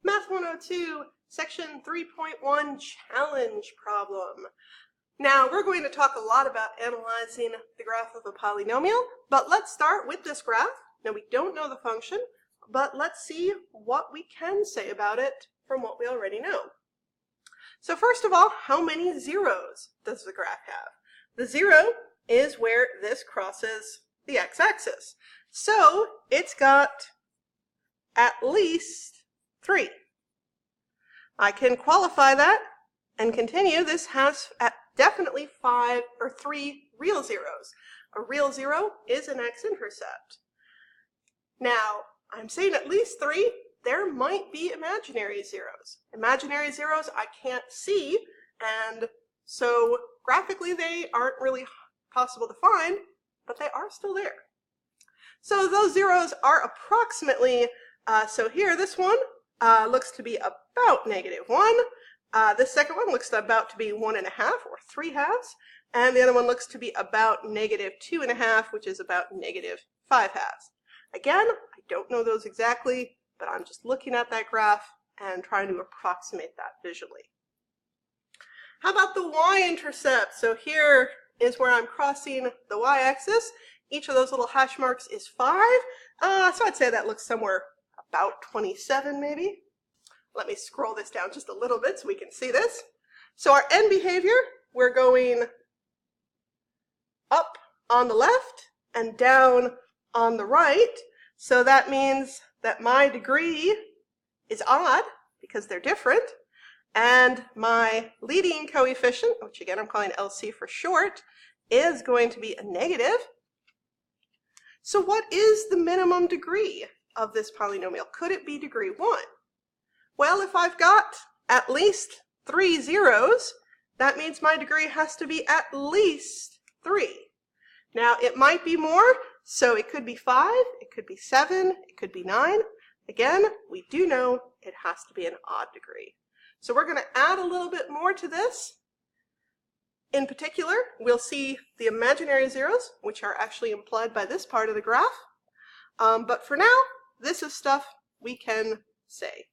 Math 102, Section 3.1 Challenge Problem. Now, we're going to talk a lot about analyzing the graph of a polynomial, but let's start with this graph. Now, we don't know the function, but let's see what we can say about it from what we already know. So first of all, how many zeros does the graph have? The zero is where this crosses the x-axis. So it's got at least 3. I can qualify that and continue. This has definitely 3 real zeros. A real zero is an x-intercept. Now, I'm saying at least 3. There might be imaginary zeros. Imaginary zeros I can't see, and so graphically they aren't really possible to find, but they are still there. So those zeros are approximately, so here this one looks to be about -1. This second one looks about to be 1.5 or 3/2, and the other one looks to be about -2.5, which is about -5/2. Again, I don't know those exactly, but I'm just looking at that graph and trying to approximate that visually. How about the y-intercept? So here is where I'm crossing the y-axis. Each of those little hash marks is 5. So I'd say that looks somewhere about 27 maybe. Let me scroll this down just a little bit so we can see this. So our end behavior, we're going up on the left and down on the right. So that means that my degree is odd because they're different, and my leading coefficient, which again I'm calling LC for short, is going to be a negative. So what is the minimum degree of this polynomial? Could it be degree 1? Well, if I've got at least 3 zeros, that means my degree has to be at least 3. Now, it might be more, so it could be 5, it could be 7, it could be 9. Again, we do know it has to be an odd degree. So we're going to add a little bit more to this. In particular, we'll see the imaginary zeros, which are actually implied by this part of the graph. But for now, this is stuff we can say.